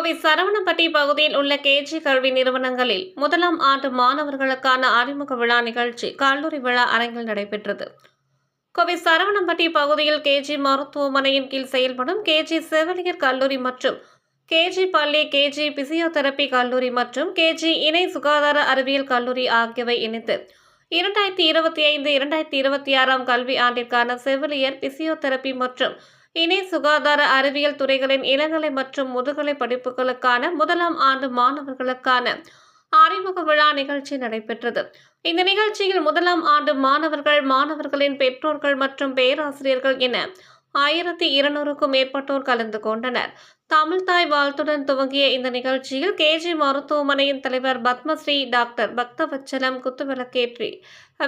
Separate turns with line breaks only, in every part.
கோவை சரவணம்பட்டி பகுதியில் உள்ள கேஜி கல்வி நிறுவனங்களில் முதலாம் ஆண்டு மாணவர்களுக்கான அறிமுக விழா நிகழ்ச்சி கல்லூரி விழா அரங்கில் நடைபெற்றது. கோவை சரவணம்பட்டி பகுதியில் கேஜி மருத்துவமனையின் கீழ் செயல்படும் கேஜி செவிலியர் கல்லூரி மற்றும் கேஜி பள்ளி, கேஜி பிசியோதெரபி கல்லூரி மற்றும் கேஜி இணை சுகாதார அறிவியல் கல்லூரி ஆகியவை இணைந்து 2025-2026 கல்வி ஆண்டிற்கான செவிலியர், பிசியோதெரபி மற்றும் இணை சுகாதார அறிவியல் துறைகளின் இளங்கலை மற்றும் முதுகலை படிப்புகளுக்கான முதலாம் ஆண்டு மாணவர்களுக்கான அறிமுக விழா நிகழ்ச்சி நடைபெற்றது. இந்த நிகழ்ச்சியில் முதலாம் ஆண்டு மாணவர்கள், மாணவர்களின் பெற்றோர்கள் மற்றும் பேராசிரியர்கள் என 1200க்கும் மேற்பட்டோர் கலந்து கொண்டனர். தமிழ்தாய் வாழ்த்துடன் துவங்கிய இந்த நிகழ்ச்சியில் கேஜி மருத்துவமனையின் தலைவர் பத்மஸ்ரீ டாக்டர் பக்தவச்சலம் குத்துவிளக்கேற்றி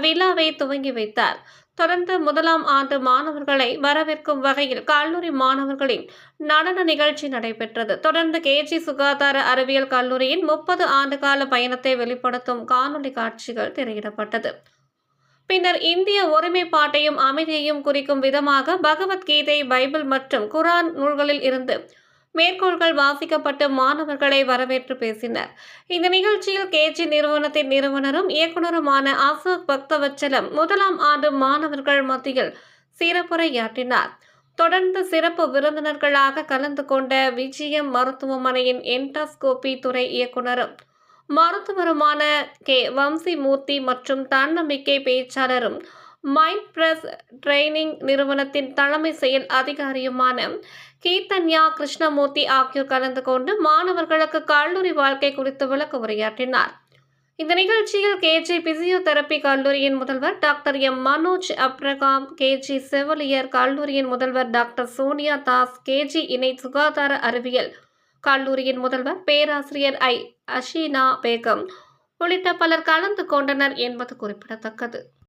விழாவை துவங்கி வைத்தார். தொடர்ந்து முதலாம் ஆண்டு மாணவர்களை வரவேற்கும் வகையில் கல்லூரி மாணவர்களின் நடன நிகழ்ச்சி நடைபெற்றது. தொடர்ந்து கேஜி சுகாதார அறிவியல் கல்லூரியின் 30 ஆண்டுகால பயணத்தை வெளிப்படுத்தும் காணொலி காட்சிகள் திரையிடப்பட்டது. பின்னர் இந்திய ஒருமைப்பாட்டையும் அமைதியையும் குறிக்கும் விதமாக பகவத்கீதை, பைபிள் மற்றும் குரான் நூல்களில் இருந்து மேற்கோள்கள் வாசிக்கப்பட்டு மாணவர்களை வரவேற்று பேசினர். இந்த நிகழ்ச்சியில் கேஜி நிறுவனத்தின் நிறுவனரும் இயக்குநருமான அசோக் பக்தவச்சலம் முதலாம் ஆண்டு மாணவர்கள் மத்தியில் சிறப்புரையாற்றினார். தொடர்ந்து சிறப்பு விருந்தினர்களாக கலந்து கொண்ட விஜயம் மருத்துவமனையின் என்டாஸ்கோபி துறை இயக்குநரும் மருத்துவருமான வம்சிமூர்த்தி மற்றும் தன்னம்பிக்கை பேச்சாளரும் மைண்ட் பிரஸ் ட்ரெய்னிங் நிறுவனத்தின் தலைமை செயல் அதிகாரியுமான கீர்த்தன்யா கிருஷ்ணமூர்த்தி ஆகியோர் கலந்து கொண்டு மாணவர்களுக்கு கல்லூரி வாழ்க்கை குறித்து விளக்க உரையாற்றினார். இந்த நிகழ்ச்சியில் கேஜி பிசியோதெரபி கல்லூரியின் முதல்வர் doctor M Manoj Abraham, KG செவிலியர் கல்லூரியின் முதல்வர் டாக்டர் சோனியா தாஸ், கேஜி இணை சுகாதார அறிவியல் கல்லூரியின் முதல்வர் பேராசிரியர் அஷீனா பேகம் உள்ளிட்ட பலர் கலந்து கொண்டனர் என்பது குறிப்பிடத்தக்கது.